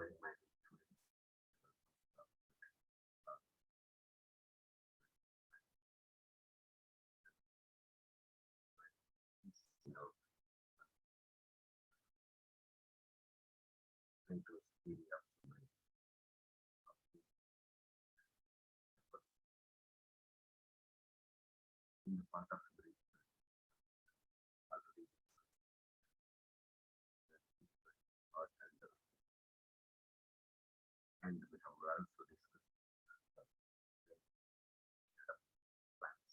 many my students, you know, Plato's theory of mind in the part of the brain already or and we have also discussed plans,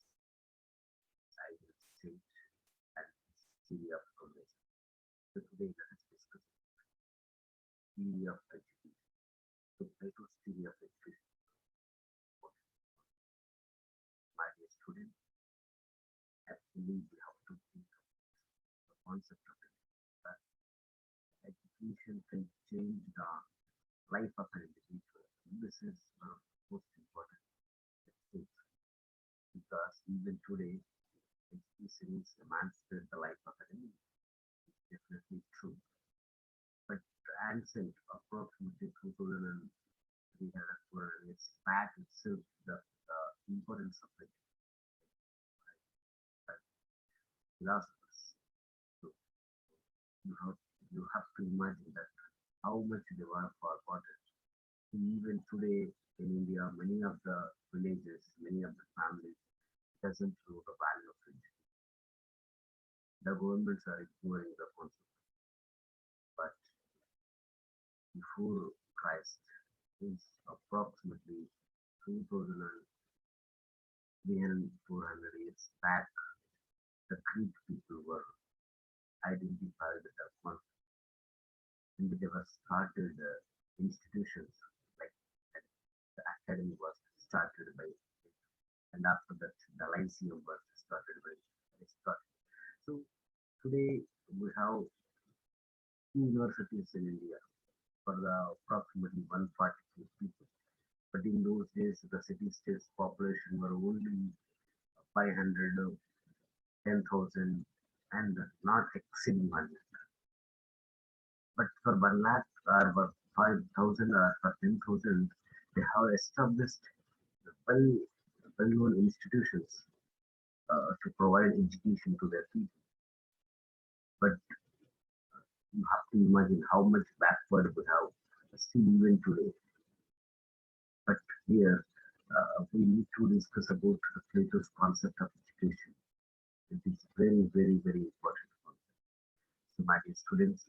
ideal state, and theory of progression. So today let us discuss theory of education. So Plato's theory of education. My dear student, actually we have to think of the concept of it. That education can change the life of an individual. This is one of the most important things because even today, education is emancipate the life of an individual. It's definitely true. But ancient, approximately 2300 years back itself, the importance of it, uh, philosophers. So you have, you have to imagine that how much they were forgotten. Even today in India, many of the villages, many of the families doesn't know the value of it. The governments are ignoring the concept. But before Christ is approximately 2300, 400 years back, the Greek people were identified as one and they were started institutions like the academy was started by and after that the lyceum was started by Aristotle. So today we have two universities in India for the approximately 142 people. But in those days, the city-state's population were only 500, 10,000, and not exceeding 100. But for 1 lakh or for 5,000 or for 10,000, they have established well, well-known institutions to provide education to their people. But you have to imagine how much backward we have still even today. But here we need to discuss about Plato's concept of education. It is very, very, very important concept. So, my dear students,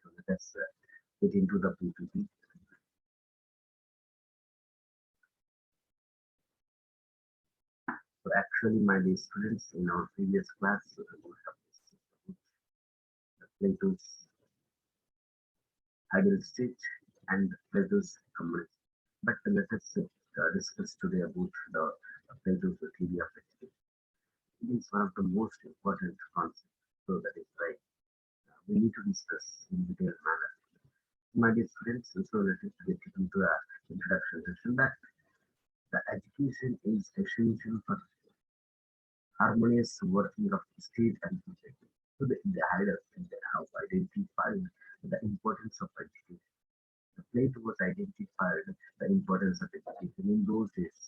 so let us get into the PPT. So, actually, my dear students, in our previous class, we have discussed about Plato's ideal state and Plato's communism. But let us discuss today about the Plato's theory of education. It is one of the most important concepts. So that is why we need to discuss in detailed manner. My dear students, so let us get into the introduction session that the education is essential for harmonious working of state and society. So the idea they have identified the importance of education. The Plato was identified the importance of education in those days.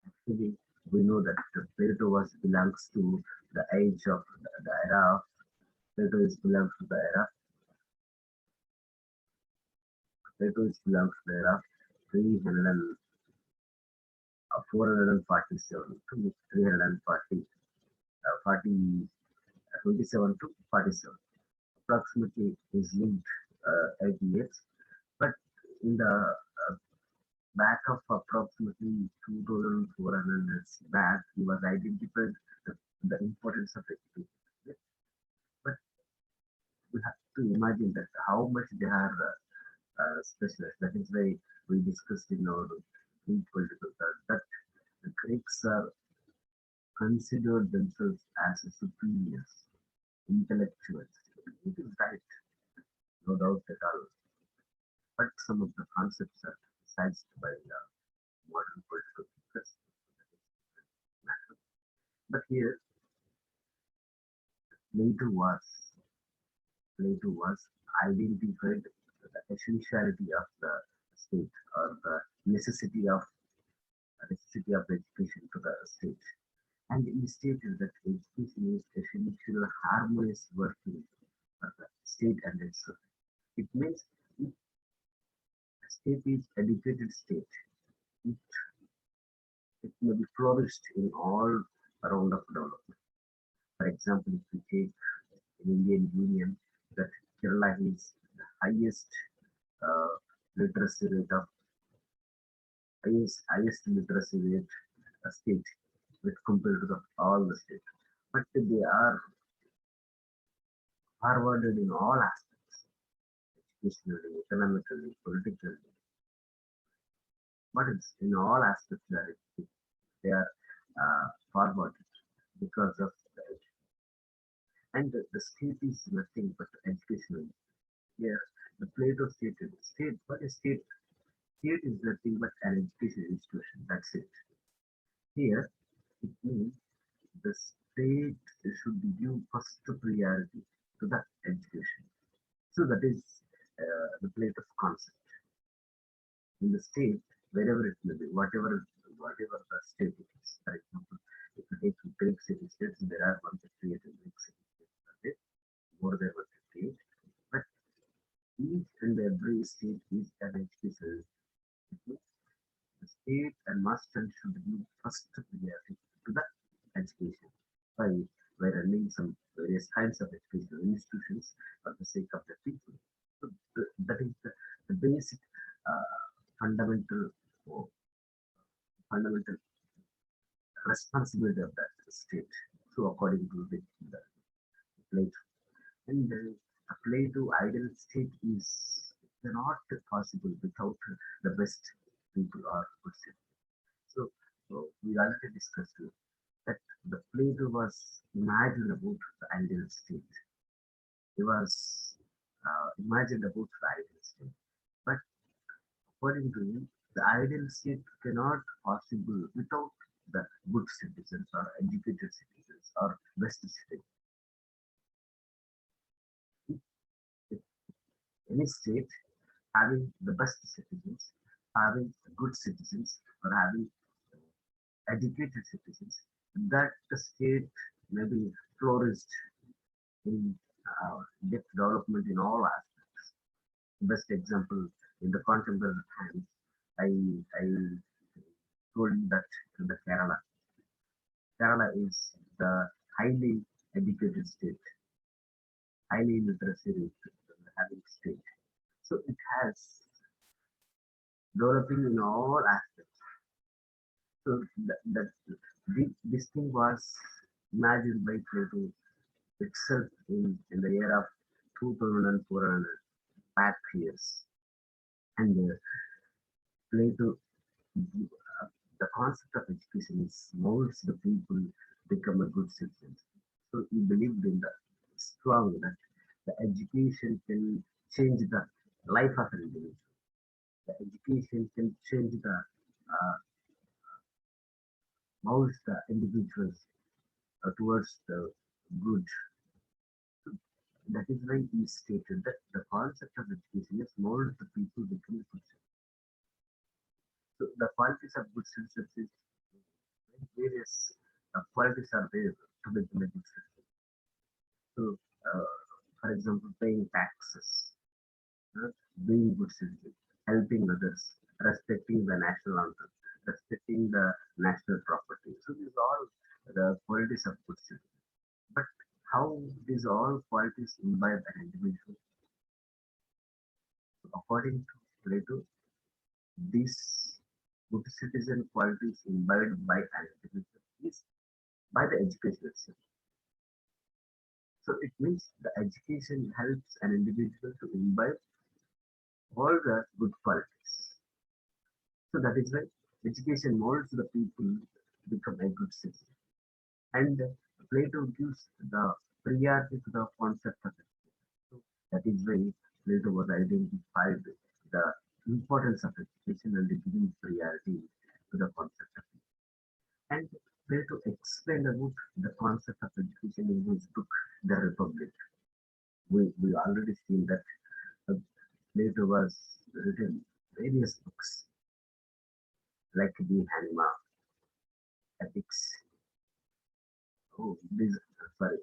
Actually, we know that the Plato was belongs to the age of the era of Plato is belongs to the era. Plato is belongs to the era 300 and 447 to 340, 40, 27 to 47. Approximately is lived 80 years. But in the back of approximately 2400 years back, he was identified the importance of education. Yes. But we have to imagine that how much they are specialized. That is why we discussed in our Greek political thought that the Greeks are considered themselves as superiors, intellectuals. It is right, no doubt at all. But some of the concepts are criticized by modern political thinkers. But here, Plato was Plato was identified the essentiality of the state or the necessity of education to the state. And he stated that education is essential harmonious working for the state and its society. It means if a state is educated state, it, it may be flourished in all around of development. For example, if we take in Indian Union that Kerala is the highest uh, literacy rate of highest literacy rate state with compared to all the states. But they are forwarded in all aspects, educationally, economically, politically, but it's in all aspects that they are forwarded because of the education. And the state is nothing but educational. Here, the Plato stated state, but a state is nothing but an education institution. That's it. Here, it means the state should give first priority to the education. So that is the Plato's concept. In the state, wherever it may be, whatever the state it is. For example, if you take big city states, there are 158 big city states, okay? More than 158. But each and every state is an education. The state and must and should give first priority to the education by by running some various kinds of educational institutions for the sake of the people. So that is the basic uh, fundamental fundamental responsibility of that state. So according to the Plato. And a Plato ideal state is not possible without the best people or good citizens. So we already discussed that the Plato was imagined about the ideal state. He was imagined about the ideal state. But according to him, the ideal state cannot possible without the good citizens or educated citizens or best citizens. Any state having the best citizens, having good citizens, or having educated citizens, that the state may be flourished in depth development in all aspects. Best example in the contemporary times, I told you that in the Kerala is the highly educated state, highly literacy rate having state. So it has developing in all aspects. So this thing was imagined by Plato itself in the year of 2400 back years. And Plato, the concept of education is molds the people become a good citizens. So he believed in the strong that the education can change the life of an individual. The education can change the molds the individuals towards the good. So that is why he stated that the concept of education is molds the people become good citizens. So the qualities of good citizens is various qualities are there to become a good citizen. So, for example, paying taxes, uh, being good citizen, helping others, respecting the national anthem, respecting the national property. So these are all the qualities of good citizen. But how these all qualities imbibe an individual? So according to Plato, these good citizen qualities imbibed by an individual is by the education itself. So it means the education helps an individual to imbibe all the good qualities. So that is why education molds the people to become a good citizen. And Plato gives the priority to the concept of education. So that is why Plato was identified the importance of education and giving priority to the concept of education. And Plato explained about the concept of education in his book, The Republic. We already seen that Plato was written various books like the Anima, Ethics. Oh, these sorry,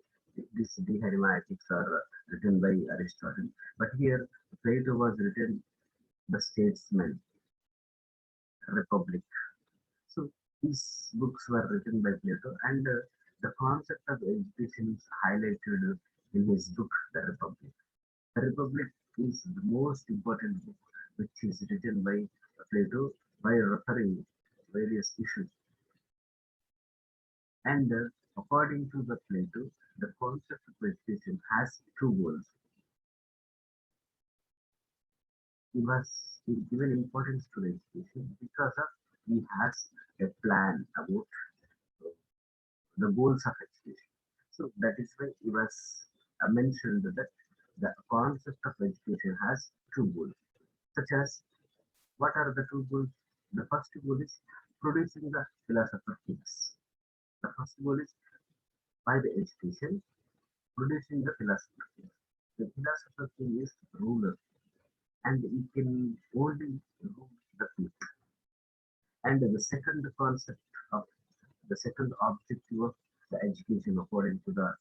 this the Anima Ethics are written by Aristotle. But here Plato was written the Statesman, Republic. So these books were written by Plato, and the concept of education is highlighted in his book, The Republic. The Republic is the most important book which is written by Plato by referring various issues. And according to the Plato, the concept of education has two goals. He was given importance to education because of he has a plan about the goals of education. So that is why he was mentioned that the concept of education has two goals, such as what are the two goals? The first goal is producing the philosopher kings. The first goal is by the education producing the philosopher king. The philosopher king is ruler and he can only rule the people. And the second concept of the second objective of the education according to the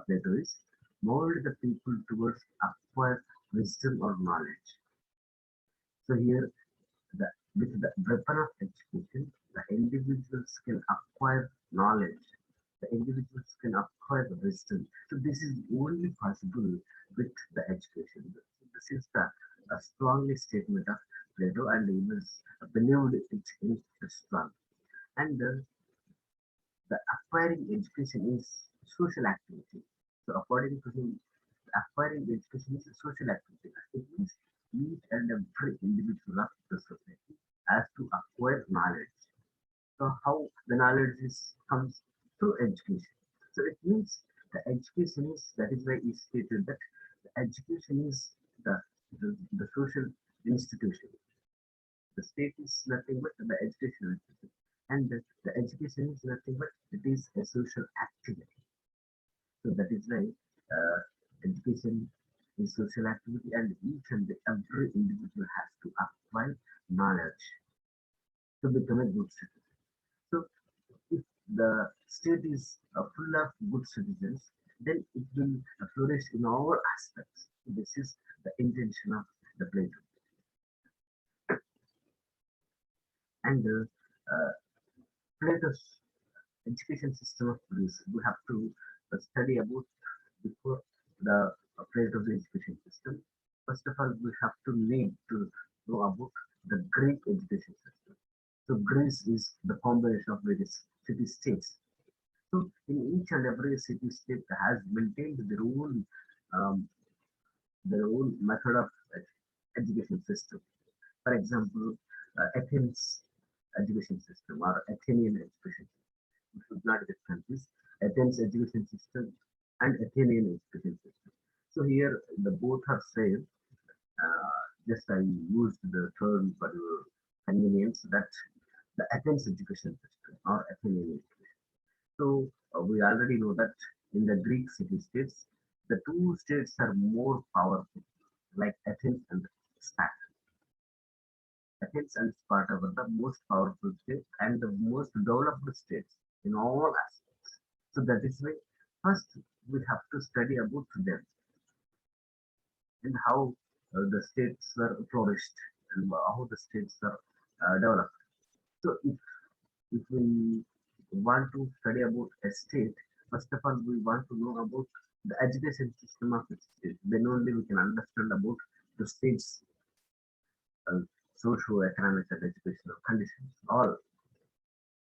Plato is mold the people towards acquire wisdom or knowledge. So here the, with the weapon of education, the individuals can acquire knowledge. The individuals can acquire the wisdom. So this is only possible with the education. This is the a strongly statement of Plato, and he was believed it in strong. And the acquiring education is social activity. So according to him, acquiring education is a social activity. It means each and every individual of the society has to acquire knowledge. So how the knowledge is comes through education. So it means the education is that is why he stated that the education is the social institution. The state is nothing but the educational institution. And the education is nothing but it is a social activity. So that is why education is social activity and each and every individual has to acquire knowledge to become a good citizen. So if the state is full of good citizens, then it will flourish in all aspects. This is the intention of the Plato. And Plato's education system of Greece, we have to study about before the Plato's education system. First of all, we have to need to know about the Greek education system. So Greece is the combination of various city states. So in each and every city state has maintained um, their own method of education system. For example, Athens education system or Athenian education system. We should not get confused. Athens education system and Athenian education system. So here the both are same. Just I used the term for your convenience that the Athens education system or Athenian education. So we already know that in the Greek city states, the two states are more powerful, like Athens and Sparta. Athens and Sparta were the most powerful states and the most developed states in all aspects. So that is why first we have to study about them and how the states were flourished and how the states are developed. So if we want to study about a state, first of all we want to know about the education system of its state. Then only we can understand about the state's uh, socio-economic and educational conditions. All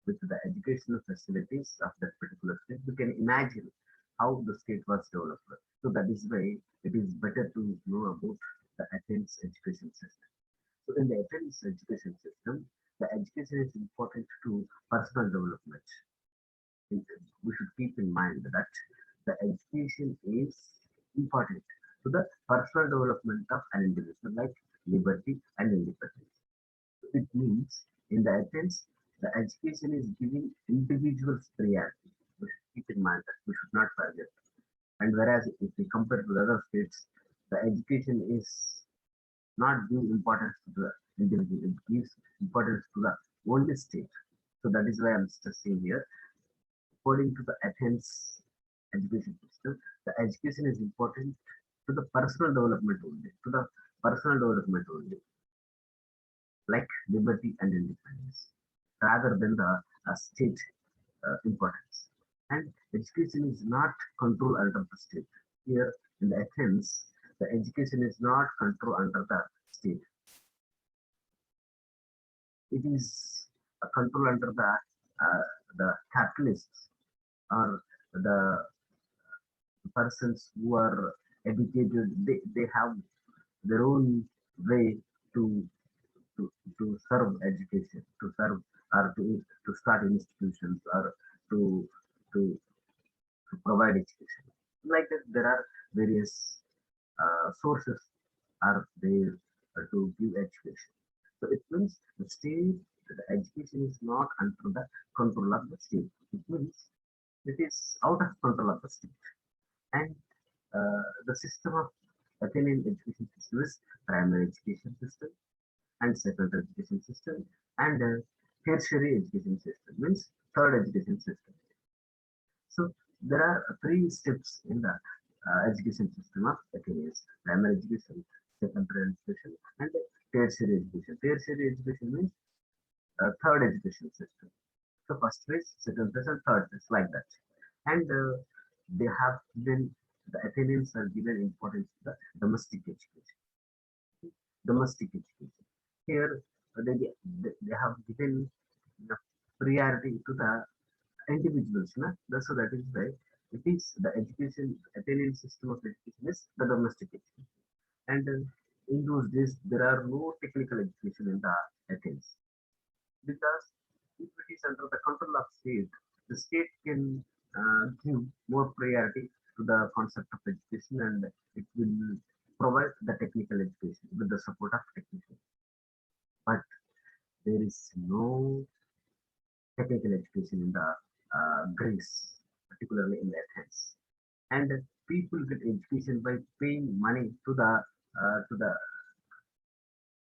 with the educational facilities of that particular state, we can imagine how the state was developed. So that is why it is better to know about the Athens education system. So in the Athens education system, the education is important to personal development. We should keep in mind that the education is important to the personal development of an individual, like liberty and independence. It means in the Athens, the education is giving individuals priority. We should keep in mind that we should not forget. And whereas if we compare to other states, the education is not give importance to the individual. It gives importance to the only state. So that is why I'm stressing here. According to the Athens education system, the education is important to the personal development only, to the personal development only, like liberty and independence, rather than the state importance. And education is not control under the state. Here in the Athens, the education is not control under the state. It is a control under the capitalists or the persons who are educated. They have their own way to to, to serve education, to serve or to start institutions or to to to provide education. Like that, there are various sources are there to give education. So it means the state, the education is not under the control of the state. It means it is out of control of the state. And the system of Athenian education system is primary education system and secondary education system and tertiary education system means third education system. So there are three steps in the education system of Athenians: primary education, secondary education, and tertiary education. Tertiary education means third education system. So first phase, second phase, and third phase, like that. And they have given the Athenians are given importance to the domestic education. Domestic education. Here they have given the priority to the individuals. Na? So that is why it is the education, Athenian system of education is the domestic education. And in those days, there are no technical education in the Athens because if it is under the control of state, the state can give more priority to the concept of education and it will provide the technical education with the support of technicians. But there is no technical education in the Greece, particularly in Athens. And people get education by paying money to the uh, to the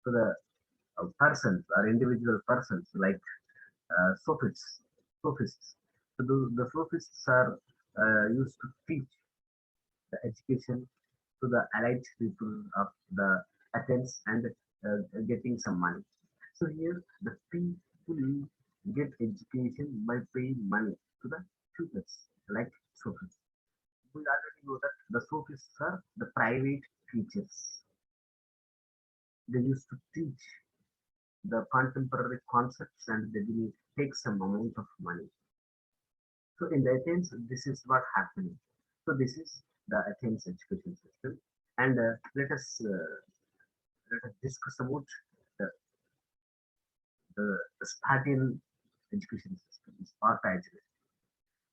to the persons or individual persons like sophists. Sophists. So the sophists are used to teach the education to the elite people of the Athens and getting some money. So here the people get education by paying money to the tutors like sophists. We already know that the sophists are the private teachers. They used to teach the contemporary concepts and they will take some amount of money. So in the Athens, this is what happening. So this is the Athens education system, and let us discuss about the, the Spartan education system, Sparta education.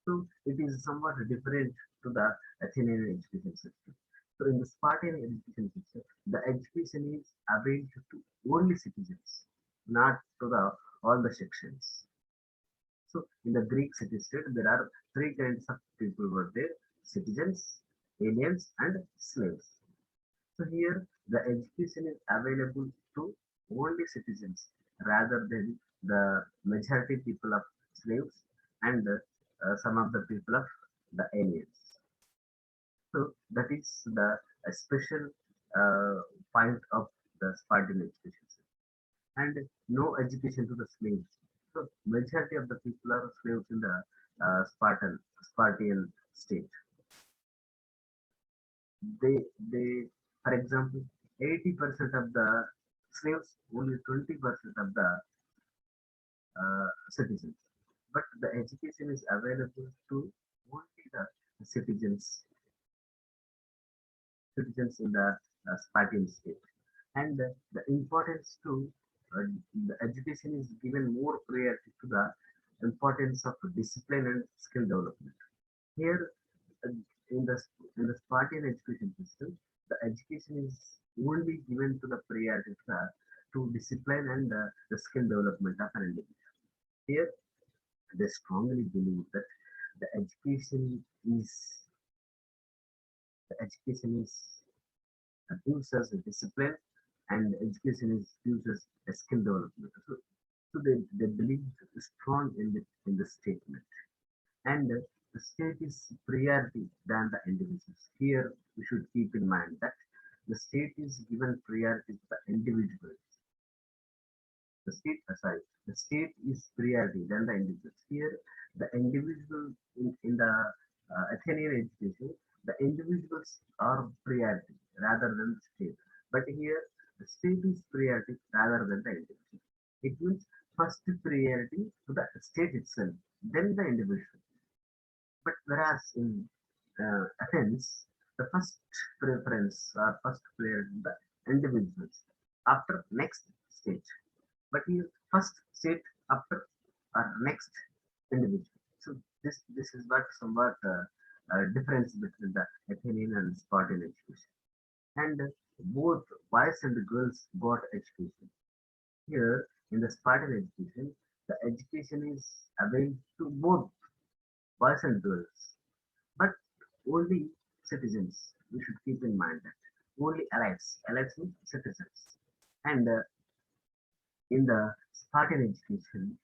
So it is somewhat different to the Athenian education system. So in the Spartan education system, the education is available to only citizens, not to the all the sections. So in the Greek city state, there are three kinds of people were there: citizens, aliens, and slaves. So here the education is available to only citizens rather than the majority people of slaves and some of the people of the aliens. So that is the special uh, point of the Spartan education system. And no education to the slaves. So majority of the people are slaves in the Spartan state. They for example 80% of the slaves, only 20% of the citizens. But the education is available to only the citizens in the Spartan state. And the importance to uh, the education is given more priority to the importance of discipline and skill development. Here, uh, in the Spartan education system, the education is only given to the priority to discipline and the skill development of an individual. Here, they strongly believe that the is education is gives us a discipline and education is gives us a skill development. So they believe strong in the statement. And the state is priority than the individuals. Here we should keep in mind that the state is given priority to the individuals. The state is priority than the individuals. Here, the individual in the Athenian education, the individuals are priority rather than the state. But here, the state is priority rather than the individual. It means first priority to the state itself, then the individual. But whereas in Athens, the first preference or first priority to the individuals after next state. But he first state after or next individual. So this is what somewhat difference between the Athenian and Spartan education. And both boys and girls got education. Here in the Spartan education, the education is available to both boys and girls, but only citizens. We should keep in mind that only elites. Elites means citizens. And in the Spartan education,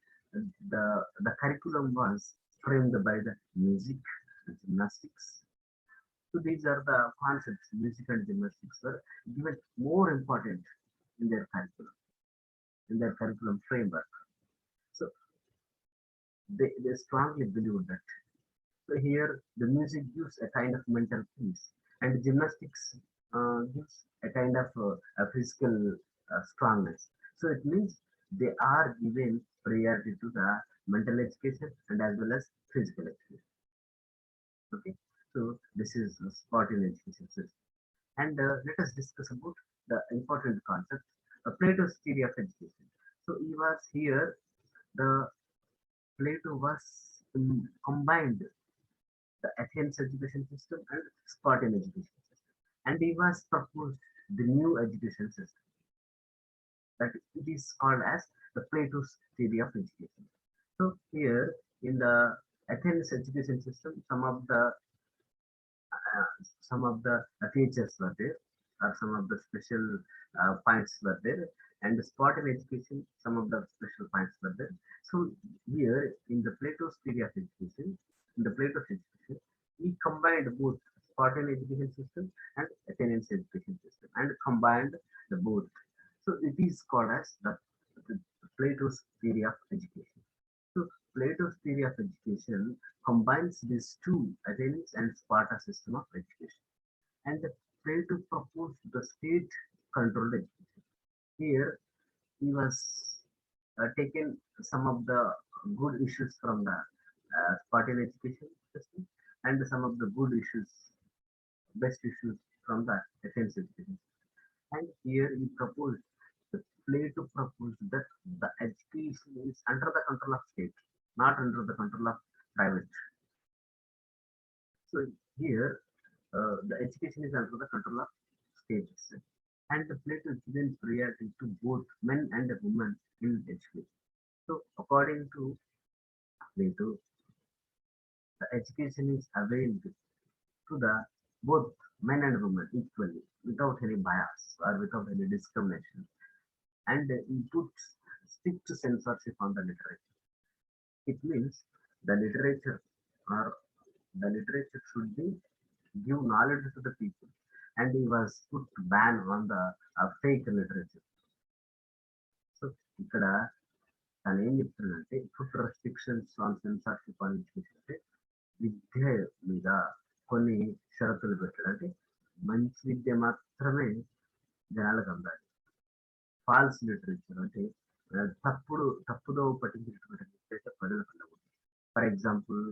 the curriculum was framed by the music, gymnastics. So these are the concepts, music and gymnastics were given more important in in their curriculum framework. So they strongly believe that. So here the music gives a kind of mental peace, and gymnastics gives a kind of a physical strongness. So it means they are given priority to the mental education and as well as physical education. Okay, so this is a Spartan education system, and let us discuss about the important concept, Plato's theory of education. So he was here. The Plato was combined the Athens education system and Spartan education system. And he was proposed the new education system that it is called as the Plato's theory of education. So here in the Athens education system, some of the features were there, or some of the special points were there, and the Spartan education, some of the special points were there. So here in the Plato's theory of education, in the Plato's education, we combined both Spartan education system and Athenian education system, and combined the both. So it is called as the Plato's theory of education. So Plato's theory of education combines these two, Athens and Sparta system of education. And Plato proposed the state-controlled education. Here he was taken some of the good issues from the Spartan education system and some of the good issues, best issues from the Athens education. And here he proposed, the Plato proposed that the education is under the control of state, not under the control of private. So here the education is under the control of state itself. And the Plato given priority to both men and women in education. So according to Plato, the education is available to the both men and women equally without any bias or without any discrimination. And he puts strict censorship on the literature. It means the literature or the literature should be give knowledge to the people, and he was put ban on the fake literature. So ఇక్కడ తను ఏం చెప్తున్నాడంటే food restrictions on censorship అని చూస్తే విద్య మీద కొన్ని షరతులు పెట్టాడు. అంటే మంచి విద్య మాత్రమే జనాలకు అందాలి. ఫాల్స్ లిటరేచర్ అంటే తప్పుదో పట్టించినటువంటి విద్య అయితే ప్రజలకు ఉండకూడదు. ఫర్ ఎగ్జాంపుల్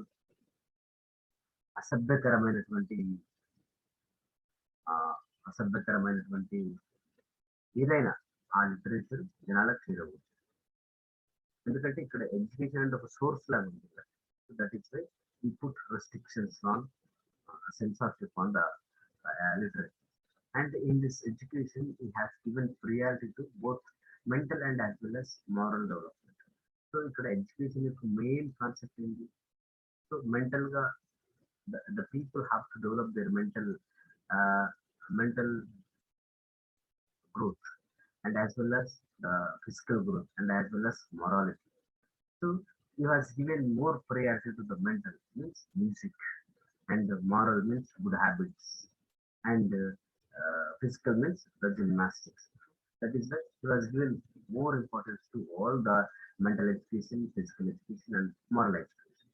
అసభ్యకరమైనటువంటి ఆ, అసభ్యకరమైనటువంటి ఏదైనా ఆ లిటరేచర్ జనాలకు చేరకూడదు. ఎందుకంటే ఇక్కడ ఎడ్యుకేషన్ అంటే ఒక సోర్స్ లాగా ఉంది కదా. దట్ ఈస్ వై ఈ put restrictions on censorship on the literature. And in this education, he has given priority to both mental and as well as moral development. So ఇక్కడ ఎడ్యుకేషన్ యొక్క main concept ఏంటి? So mental గా the people have to develop their mental growth. and as well as the physical growth and as well as morality. So he was given more priority to the mental means music and the moral means good habits and physical means the gymnastics. That is why he was given more importance to all the mental education, physical education, and moral education.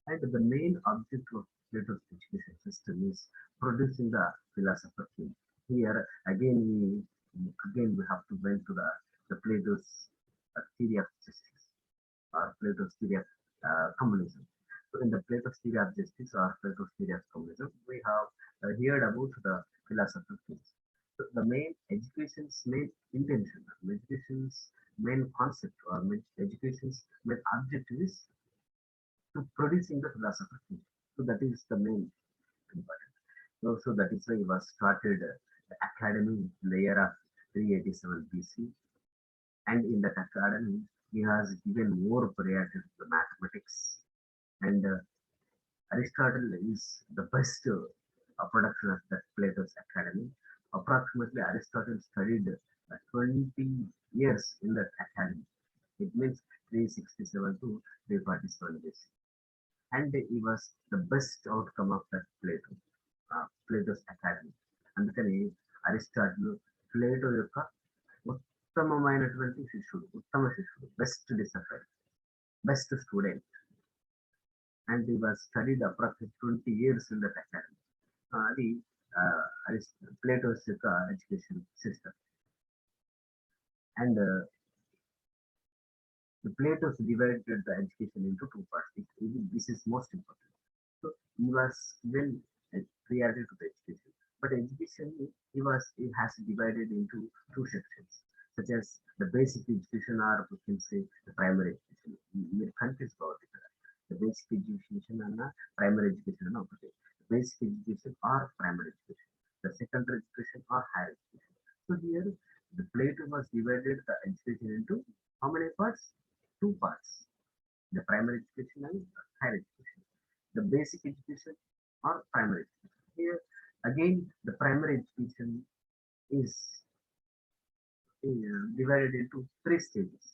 And the main object of Plato's education system is producing the philosopher king. Here again we have to went to the Plato's theory of justice or Plato's theory of communism. So in the Plato's theory of justice or Plato's theory of communism, we have heard about the philosopher kings. So the main education's main intention, education's main concept or education's main objective is to producing the philosopher king. So that is the main important. So that is why he was started the academy in the year of 387 BC, and in that academy he has given more priority to the mathematics, and Aristotle is the best production of that Plato's academy. Approximately Aristotle studied 20 years in that academy. It means 367 to 347 years. And he was the best outcome of that Plato's academy. అందుకని Aristotle Plato యొక్క ఉత్తమమైనటువంటి శిష్యుడు, ఉత్తమ శిష్యుడు, best disciple, best student, and he was studied approximately 20 years in that academy. అది Plato's యొక్క education system. And the Plato's divided the education into two parts. This is most important. So he was well priority to the education, but education he has divided into two sections, such as the basic education or we can say the primary education. మీరు confuse కావద్దు ఇక్కడ. The basic education అన్న primary education అన్న ఒకటి. Basic education or primary education. The secondary education or higher education. So here the Plato was divided the education into how many parts? Two parts, the primary education and higher education, the basic education or primary education. Here again the primary education is divided into three stages.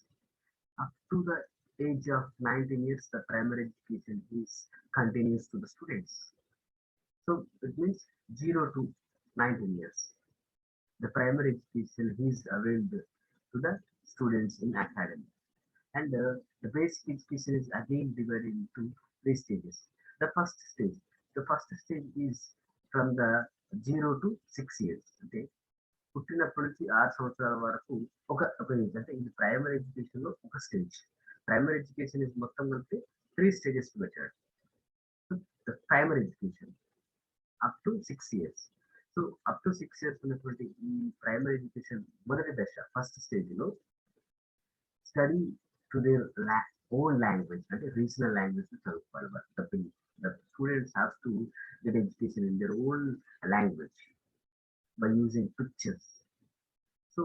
Up to the age of 19 years, the primary education is continues to the students. So it means 0 to 19 years. The primary education is available to the students in academy. And the basic education is again divided into three stages. The first stage, the first stage is from the 0 to 6 years. Okay, పుట్టినప్పటి నుంచి 6 సంవత్సరాల వరకు ఒక age, అంటే ఇది primary education లో ఒక stage. Primary education is మొత్తం కలిపి త్రీ స్టేజెస్ పెట్టాడు. Primary education up to 6 years. So up to 6 years ఉన్నటువంటి ఈ ప్రైమరీ ఎడ్యుకేషన్ మొదటి దశ ఫస్ట్ స్టేజ్ లో study to their own language, అంటే రీజనల్ లాంగ్వేజ్ చదువుకోవాలి. the students have to get education in their own language by using pictures. So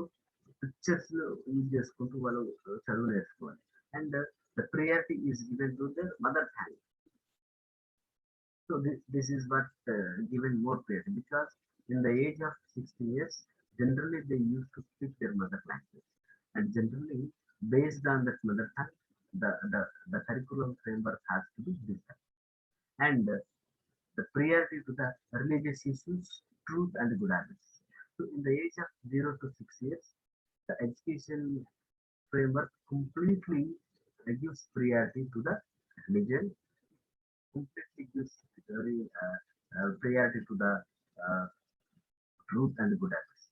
pictures use చేసుకుంటూ వాళ్ళు చదువు నేర్చుకోవాలి. And the priority is given to their mother tongue. So this is what given more priority because in the age of 16 years, generally they used to speak their mother language, and generally based on that mother tongue, the curriculum framework has to be designed. And the priority to the religious issues, truth and good habits. So in the age of 0 to 6 years, the education framework completely gives priority to the religion, completely gives priority to the uh, truth and good habits.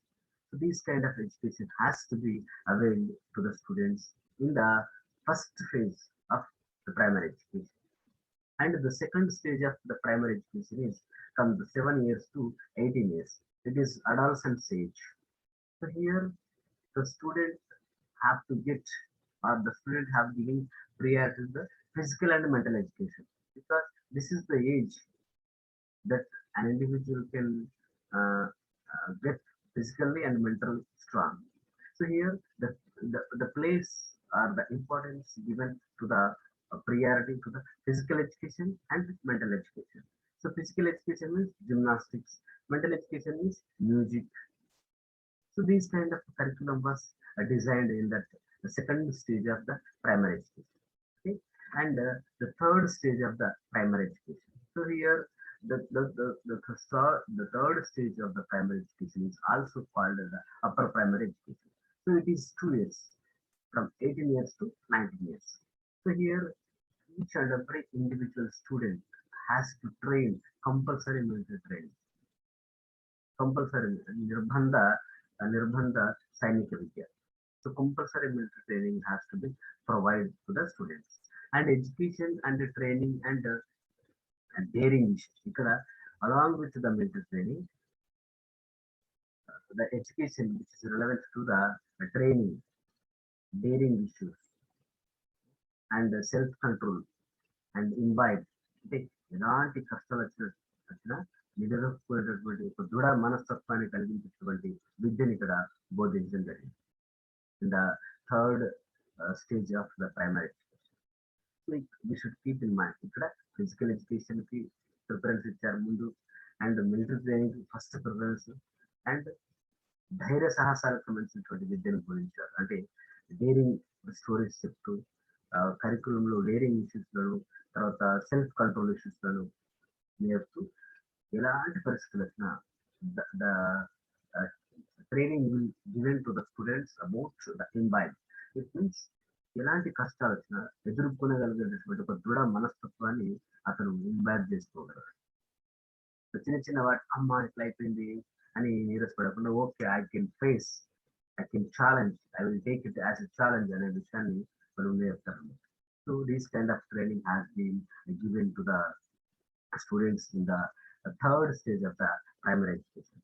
So this kind of education has to be available to the students in the first phase of the primary education. And the second stage of the primary education is from the 7 years to 18 years. It is adolescent stage. So here the student have to get or the student have given priority to the physical and mental education because this is the age that an individual can get physically and mentally strong. So here the place or the importance given to the priority to the physical education and mental education. So physical education means gymnastics, mental education means music. So this kind of curriculum was designed in that the second stage of the primary education. Okay, and the third stage of the primary education. So here the third stage of the primary education is also called the upper primary education. So it is 2 years from 18 years to 19 years. So here each and every individual student has to train compulsory military training, compulsory nirbandha sainika vidya. So compulsory military training has to be provided to the students. And education and the training and daring issues. Ikkada, along with the military training, the education which is relevant to the training, daring issues, and self-control and imbibe. అంటే ఎలాంటి కష్టాలు వచ్చినా నిలదొక్కునేటటువంటి ఒక దృఢ మనస్తత్వాన్ని కలిగించేటువంటి విద్యను ఇక్కడ బోధించడం జరిగింది in the third stage of the primary education. So we should keep in mind ఇక్కడ ఫిజికల్ ఎడ్యుకేషన్ కి ప్రిఫరెన్స్ ఇచ్చారు ముందు, అండ్ మిలిటరీ ట్రైనింగ్ కి ఫస్ట్ ప్రిఫరెన్స్, అండ్ ధైర్య సాహసాలకు సంబంధించినటువంటి విద్యను బోధించారు. అంటే డేరింగ్ స్టోరీస్ చెప్తూ కరికులంలో డేరింగ్ ఇష్యూస్ లను, తర్వాత సెల్ఫ్ కంట్రోల్ ఇష్యూస్ లను నేర్పుతూ ఎలాంటి పరిస్థితులు వచ్చినా the training will given to the students about the imbibe. It means ఎలాంటి కష్టాలు వచ్చినా ఎదుర్కొనగలిగేటటువంటి ఒక దృఢ మనస్తత్వాన్ని అతను ఇంబైబ్ చేసుకోగలరు. చిన్న చిన్న వాటి అమ్మ ఇట్లా అయిపోయింది అని నీరసపడకుండా okay I can face, I can challenge, I will take it as a challenge అనే విషయాన్ని మనం నేర్పుతారు. So these kind of training has been given to the students in the third stage of the primary education.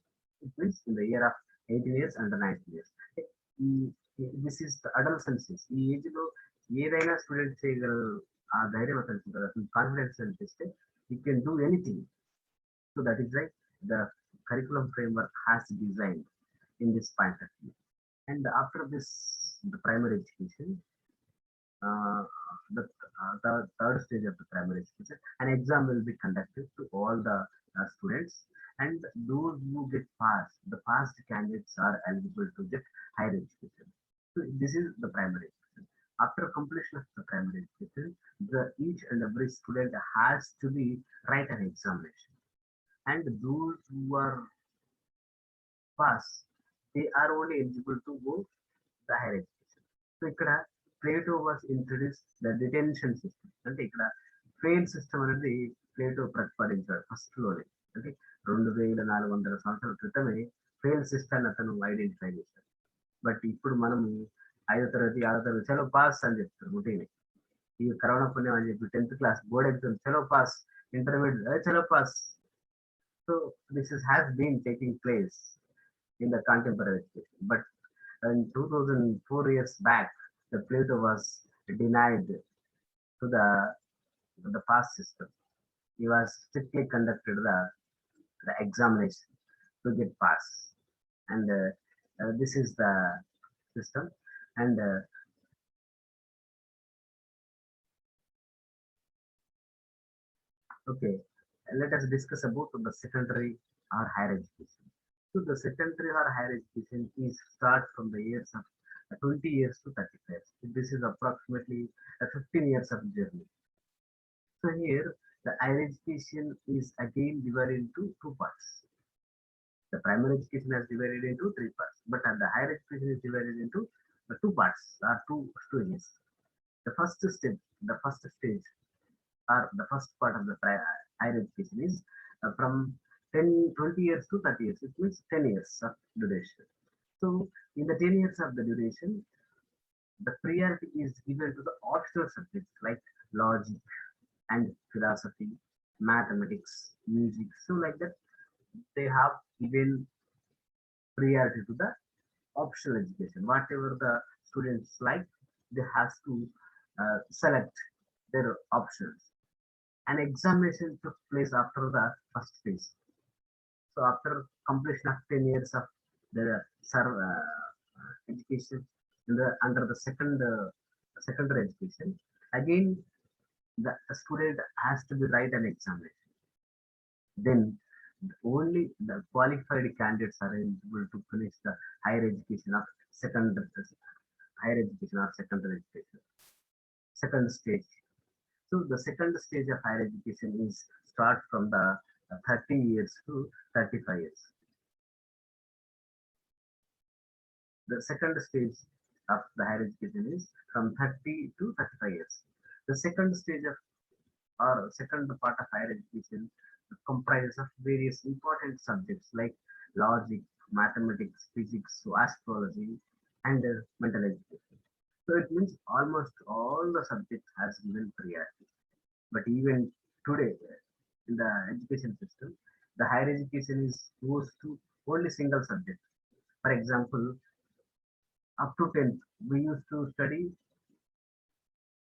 It means in the year of 18 years and the 19 years. This is the adolescence. ఈ age లో ఏదైనా student చేయగలరు, ఆ ధైర్యం అతనికి ఉంటుంది, అతనికి confidence అనిపిస్తే you can do anything. So that is right the curriculum framework has designed in this point of view. And after this, the primary education, uh, the third stage of the primary education, an exam will be conducted to all the students, and those who get passed, the passed candidates are eligible to get higher education. So this is the primary education. After completion of the primary education, each and every student has to be write an examination, and those who are passed, they are only eligible to go the higher education. So ఇక్కడ Plato was introduce the detention system. అంటే ఇక్కడ fail system అనేది Plato ప్రతిపాదించాడు first లోనే. అంటే 2400 సంవత్సరాల క్రితమే fail system అతను ఐడెంటిఫై చేశాడు. బట్ ఇప్పుడు మనం 5వ తరగతి 6వ తరగతి చలో పాస్ అని చెప్తారు రొటీన్. ఈ కరోనా పుణ్యం అని చెప్పి 10th క్లాస్ బోర్డ్ ఎగ్జామ్ చలో పాస్, ఇంటర్మీడియట్ చలో pass. So this has been taking place in the contemporary education. But in 2004 years back, the Plato was denied to the past system. He was strictly conducted the examination to get pass, and this is the system. And okay, let us discuss about the secondary or higher education. So the secondary or higher education is start from the years of 20 years to 30 years. This is approximately 15 years of journey. So here the higher education is again divided into two parts. The primary education is divided into three parts, but the higher education is divided into the two parts or two stages. The first step, the first stage, or the first part of the higher education is from 20 years to 30 years. It means 10 years of duration. So in the 10 years of the duration, the priority is given to the optional subjects like logic and philosophy, mathematics, music. So like that, they have given priority to the optional education. Whatever the students like, they have to select their options. An examination took place after the first phase. So after completion of 10 years of the education under the secondary education, again the student has to be write an examination. Then only the qualified candidates are eligible to finish the higher education of second higher education or secondary education, second stage. So the second stage of higher education is start from the 30 years to 35 years. The second stage of the higher education is from 30 to 35 years. The second stage of or second part of higher education comprises of various important subjects like logic, mathematics, physics, so astrology, and mental education. So it means almost all the subjects has given priority. But even today, in the education system, the higher education is goes to only single subject. For example, up to 10th, we used to study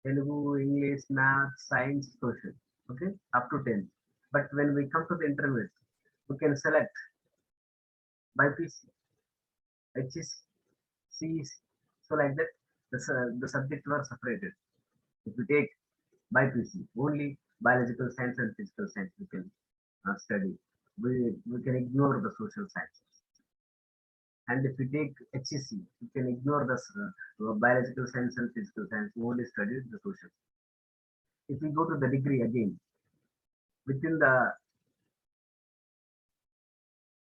Telugu, English, math, science, social. Okay, up to 10th. But when we come to the intermediate, we can select BIPC, HEC, CEC. So like that, the subjects were separated. If we take BIPC, only biological science and physical science we can study. We can ignore the social sciences. And if we take HEC, we can ignore the biological science and physical science, we only study the social. If we go to the degree again, within the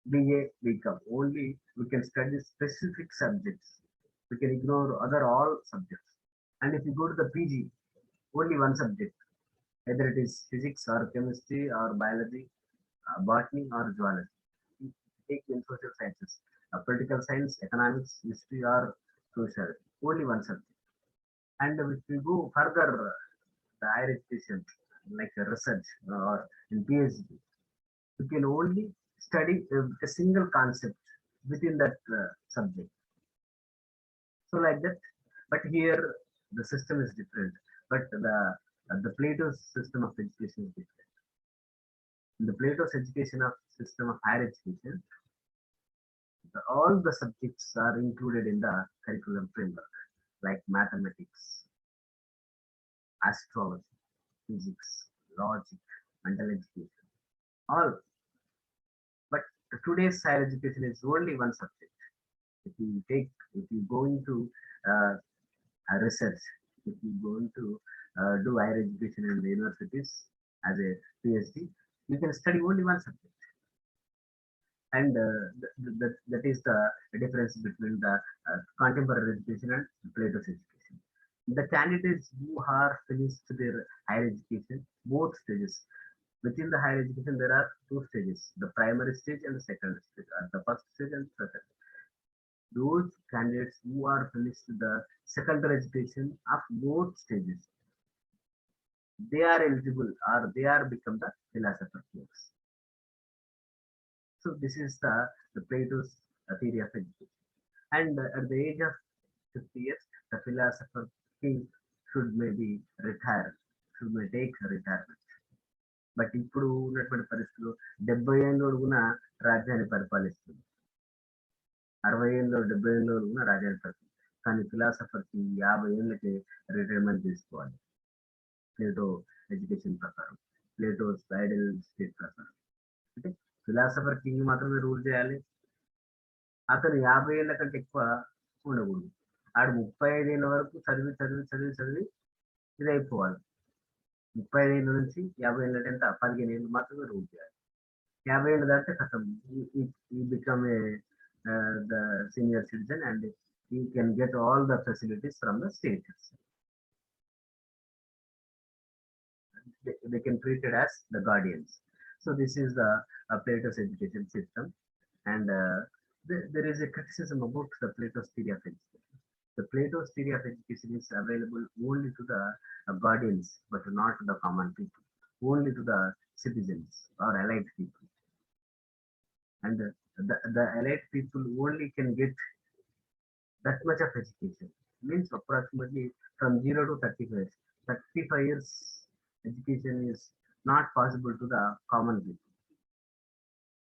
BA, BCom, only we can study specific subjects. We can ignore other all subjects. And if you go to the PG, only one subject, either it is physics or chemistry or biology, botany or zoology. You take in social sciences, political science, economics, history or social, only one subject. And if we go further, the higher education, like research or in PhD, you can only study a single concept within that subject. So like that, but here the system is different. But the Plato's system of education is different. In the Plato's education of system of higher education, all the subjects are included in the curriculum framework, like mathematics, astrology, physics, logic, mental education, all. But today's higher education is only one subject. If you go into uh, research, if you go into do higher education in the universities as a PhD, you can study only one subject. And that is the difference between the contemporary education and Plato's education. The candidates who are finished their higher education, both stages. Within the higher education, there are two stages: the primary stage and the secondary stage, the first stage and second. Those candidates who are finished the secondary education of both stages, they are eligible or they are become the philosopher kings. So this is the Plato's theory of education. And at the age of 50 years, the philosopher king should maybe retire, should may take a retirement. But ఇప్పుడు ఉన్నటువంటి పరిస్థితులు 70 ఏళ్ళు కూడా రాజ్యాన్ని పరిపాలిస్తుంది, 60 ఏళ్ళు 70 ఏళ్ళు కూడా రాజ్యాన్ని పరిపాలిస్తుంది. కానీ ఫిలాసఫర్కి 50 ఏళ్ళకి రిటైర్మెంట్ తీసుకోవాలి ప్లేటో ఎడ్యుకేషన్ ప్రకారం, ప్లేటో ఐడల్ స్టేట్ ప్రకారం. అంటే ఫిలాసఫర్ కింగ్ మాత్రమే రూల్ చేయాలి, అతను 50 ఏళ్ల కంటే ఎక్కువ ఉండకూడదు. ఆడు 35 ఏళ్ళ వరకు చదివి చదివి చదివి చదివి ఇది అయిపోవాలి. 35 ఏళ్ళ నుంచి 50 ఏళ్ళ ఎంత 15 ఏళ్ళు మాత్రమే రూల్ చేయాలి. 50 ఏళ్ళు దాటితే కథం, ఈ become a the senior citizen and you can get all the facilities from the state. They can treat it as the guardians. So this is the Plato's education system, and there is a criticism about the Plato's theory of education. The Plato's theory of education is available only to the guardians, but not to the common people, only to the citizens or elite people. And the elite people only can get that much of education. Means approximately from 0 to 35 years. 35 years education is not possible to the common people.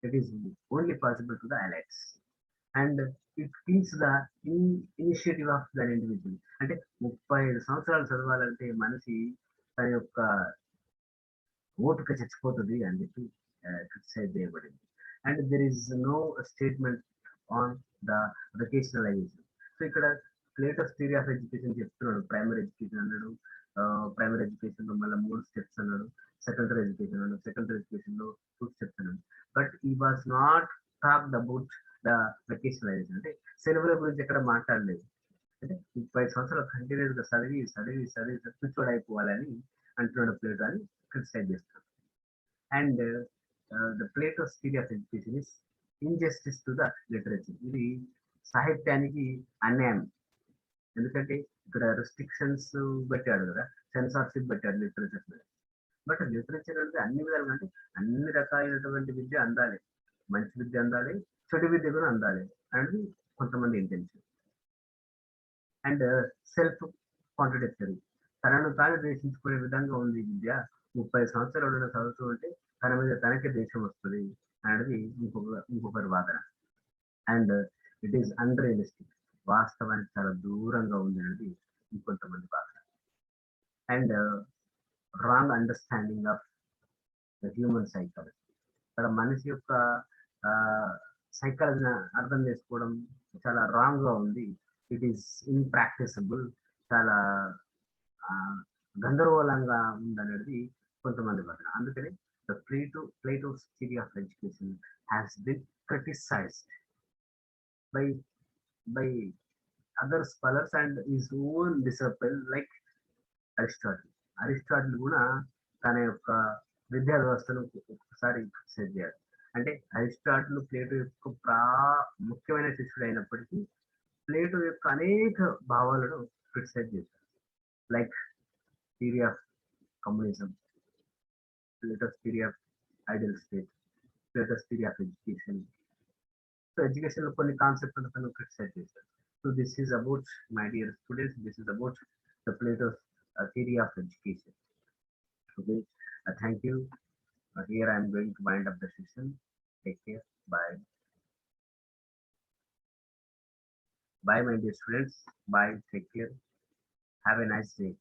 It is only possible to the elites. And it kills the initiative of the individual. అంటే 35 సంవత్సరాలు చదవాలంటే మనిషి తన యొక్క ఓపిక చచ్చిపోతుంది అని చెప్పి క్రిటిసైజ్ చేయబడింది. and there is no statement on the vocationalization. So ఇక్కడ లేటెస్ట్ థియరీ ఆఫ్ ఎడ్యుకేషన్ చెప్తున్నాడు. ప్రైమరీ ఎడ్యుకేషన్ అన్నాడు, ప్రైమరీ ఎడ్యుకేషన్ లో మళ్ళీ 3 స్టెప్స్ అన్నాడు, సెకండరీ ఎడ్యుకేషన్ అన్నాడు, సెకండరీ ఎడ్యుకేషన్ లో 2 స్టెప్స్ అన్నాడు. బట్ ఈ was not talked about the vocationalization. అంటే సెలవుల గురించి ఎక్కడ మాట్లాడలేదు. అంటే 30 సంవత్సరాలు కంటిన్యూస్ గా చదివి చదివి చదివి పిచ్చోడు అయిపోవాలని అంటున్నాడు ప్లేటో అని క్రిటిసైజ్ చేస్తాడు. And the Plato's theory of education is injustice to the literature. ఇది సాహిత్యానికి అన్యాయం. ఎందుకంటే ఇక్కడ రెస్ట్రిక్షన్స్ పెట్టాడు కదా, సెన్సార్షిప్ పెట్టాడు లిటరేచర్ మీద. బట్ లిటరేచర్ అంటే అన్ని విధాలుగా, అంటే అన్ని రకాలైనటువంటి విద్య అందాలి, మంచి విద్య అందాలి, చెడు విద్య కూడా అందాలి అనేది కొంతమంది ఇంటెన్షన్. అండ్ సెల్ఫ్ కాంట్రడిక్టరీ, తనను తాను ద్వేషించుకునే విధంగా ఉంది ఈ విద్య. 30 సంవత్సరాలు చదువుతూ ఉంటే తన మీద తనకే దేశం వస్తుంది అనేది ఇంకొకరి వాదన. అండ్ ఇట్ ఈస్ అన్రియలిస్టిక్, వాస్తవానికి చాలా దూరంగా ఉంది అనేది ఇంకొంతమంది వాదన. And wrong understanding of the human psychology, ఇక్కడ మనిషి యొక్క సైకాలజీని అర్థం చేసుకోవడం చాలా రాంగ్ గా ఉంది. ఇట్ ఈస్ ఇంప్రాక్టిసబుల్, చాలా ఆ, గందరగోళంగా ఉందనేది కొంతమంది వాదన. అందుకని the Plato's theory of education has been criticised by by other scholars and is own discipline like Aristotle. Aristotle కూడా తన యొక్క విద్యా వ్యవస్థను ఒకసారి క్రిటిసైజ్ చేయాలి. అంటే అరిస్టాటిల్ ప్లేటో యొక్క ముఖ్యమైన శిష్యుడు అయినప్పటికీ ప్లేటో యొక్క అనేక భావాలను క్రిటిసైజ్ చేశారు. Like theory of communism, Plato's theory of ideal state, Plato's theory of education. So education లో కొన్ని కాన్సెప్ట్ తను క్రిటిసైజ్ చేశారు. So this is about, my dear students, this is about the Plato's theory of education. Okay, thank you. Here I am going to wind up the session. Take care. Bye. Bye, my dear students. Bye. Take care. Have a nice day.